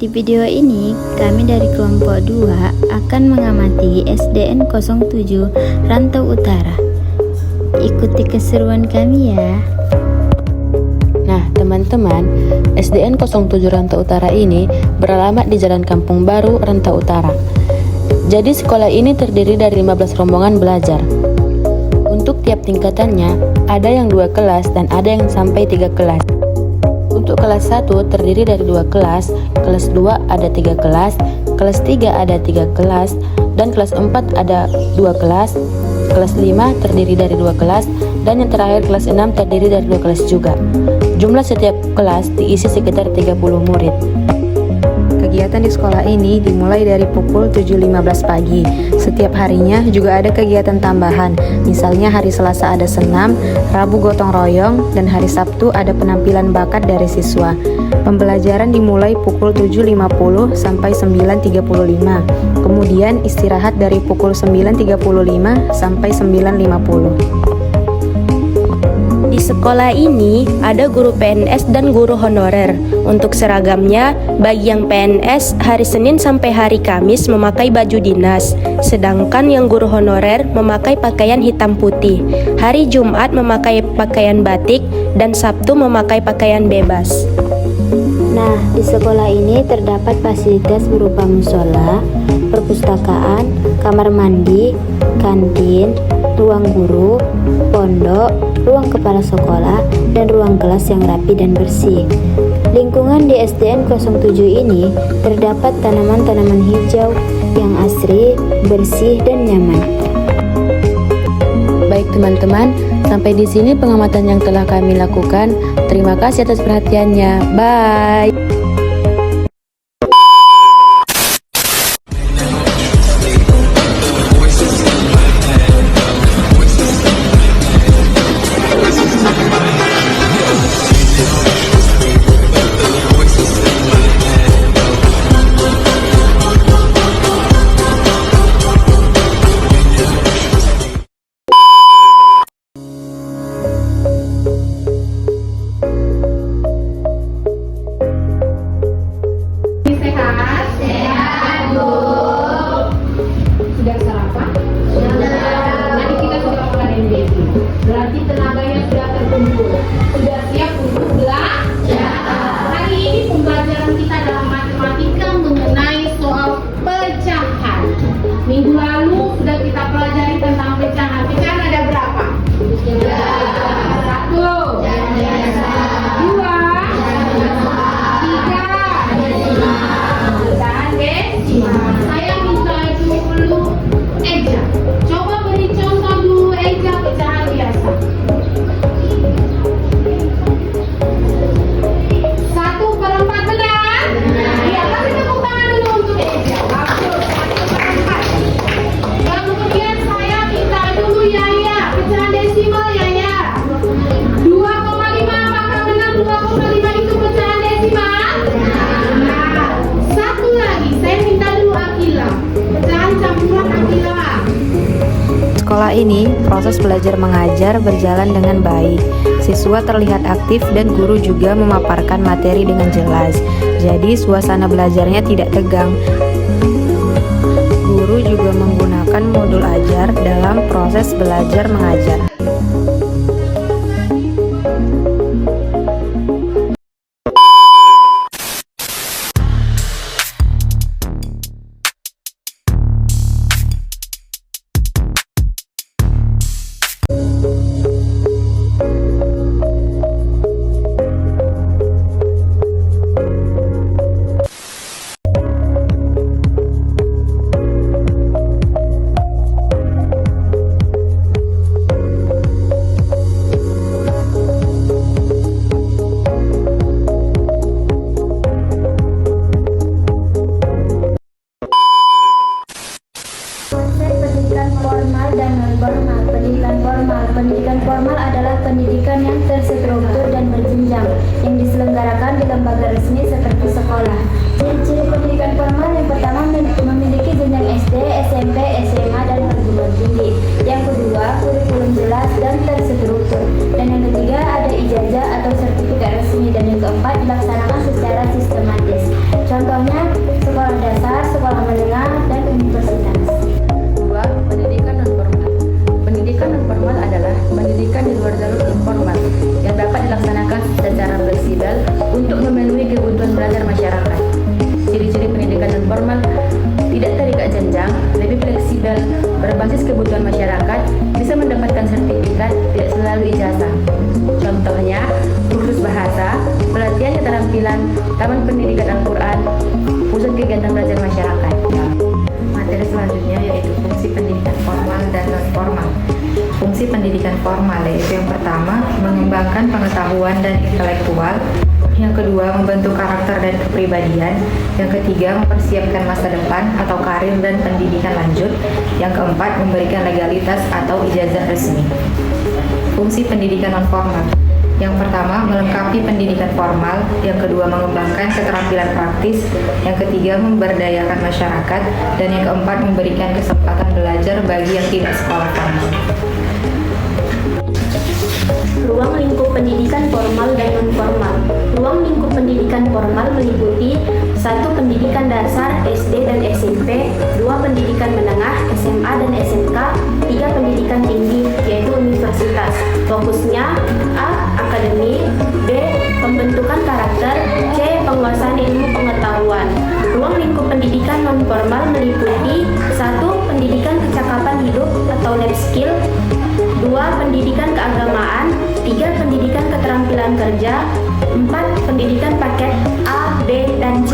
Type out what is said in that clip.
Di video ini, kami dari kelompok 2 akan mengamati SDN 07 Rantau Utara. Ikuti keseruan kami ya. Nah, teman-teman, SDN 07 Rantau Utara ini beralamat di Jalan Kampung Baru, Rantau Utara. Jadi sekolah ini terdiri dari 15 rombongan belajar. Untuk tiap tingkatannya, ada yang 2 kelas dan ada yang sampai 3 kelas. Untuk kelas 1 terdiri dari 2 kelas, kelas 2 ada 3 kelas, kelas 3 ada 3 kelas, dan kelas 4 ada 2 kelas, kelas 5 terdiri dari 2 kelas, dan yang terakhir kelas 6 terdiri dari 2 kelas juga. Jumlah setiap kelas diisi sekitar 30 murid. Kegiatan di sekolah ini dimulai dari pukul 7.15 pagi. Setiap harinya juga ada kegiatan tambahan. Misalnya hari Selasa ada senam, Rabu gotong royong, dan hari Sabtu ada penampilan bakat dari siswa. Pembelajaran dimulai pukul 7.50 sampai 9.35. Kemudian istirahat dari pukul 9.35 sampai 9.50. Di sekolah ini ada guru PNS dan guru honorer. Untuk seragamnya, bagi yang PNS hari Senin sampai hari Kamis memakai baju dinas, sedangkan yang guru honorer memakai pakaian hitam putih. Hari Jumat memakai pakaian batik dan Sabtu memakai pakaian bebas. Nah, di sekolah ini terdapat fasilitas berupa musola, perpustakaan, kamar mandi, kantin, ruang guru, pondok, ruang kepala sekolah, dan ruang kelas yang rapi dan bersih. Lingkungan di SDN 07 ini terdapat tanaman-tanaman hijau yang asri, bersih, dan nyaman. Baik teman-teman, sampai di sini pengamatan yang telah kami lakukan. Terima kasih atas perhatiannya. Bye. Sudah sarapan? Sudah. Tadi kita sudah makan basic. Berarti tenaganya sudah terkumpul. Sudah siap untuk belajar. Hari ini pembelajaran kita dalam matematika mengenai soal pecahan. Minggu lalu sudah kita pelajari tentang pecahan. Pecahan ada berapa? 1, 2, 3, pecahan desimal. Saya minta dulu Eja. Coba beri contoh dulu Eja pecahan biasa. 1/14. Iya, kasih tepuk tangan dulu untuk Eja. Bagus. 1/4. Kemudian saya minta dulu Yaya pecahan desimal Yaya. 2,5. Apakah benar 2,5 itu pecahan desimal? Nah, satu lagi saya minta dulu Akila. Pecahan campuran Akila. Sekolah ini, proses belajar mengajar berjalan dengan baik. Siswa terlihat aktif dan guru juga memaparkan materi dengan jelas. Jadi suasana belajarnya tidak tegang. Guru juga menggunakan modul ajar dalam proses belajar mengajar. Pendidikan formal adalah pendidikan yang terstruktur dan berjenjang yang diselenggarakan di lembaga resmi seperti sekolah. Ciri-ciri pendidikan formal yang pertama memiliki jenjang SD, SMP, SMA, dan perguruan tinggi. Yang kedua, kurikulum jelas dan terstruktur. Dan yang ketiga, ada ijazah atau sertifikat resmi. Dan yang keempat, dilaksanakan secara sistematis. Contohnya Taman Pendidikan Al-Quran, pusat kegiatan belajar masyarakat. Materi selanjutnya yaitu fungsi pendidikan formal dan non-formal. Fungsi pendidikan formal yaitu yang pertama, mengembangkan pengetahuan dan intelektual. Yang kedua, membentuk karakter dan kepribadian. Yang ketiga, mempersiapkan masa depan atau karir dan pendidikan lanjut. Yang keempat, memberikan legalitas atau ijazah resmi. Fungsi pendidikan non-formal. Yang pertama, melengkapi pendidikan formal. Yang kedua, mengembangkan keterampilan praktis. Yang ketiga, memberdayakan masyarakat. Dan yang keempat, memberikan kesempatan belajar bagi yang tidak sekolah formal. Ruang lingkup pendidikan formal dan non-formal. Ruang lingkup pendidikan formal meliputi 1. Pendidikan dasar SD dan SMP, 2. Pendidikan menengah SMA dan SMK, 3. Pendidikan tinggi yaitu universitas. Fokusnya A. Akademik, B. Pembentukan karakter, C. Penguasaan ilmu pengetahuan. Ruang lingkup pendidikan non-formal meliputi 1. Pendidikan kecakapan hidup atau life skill, 2. Pendidikan keagamaan, 3. Pendidikan keterampilan kerja, 4. Pendidikan paket A, B, dan C.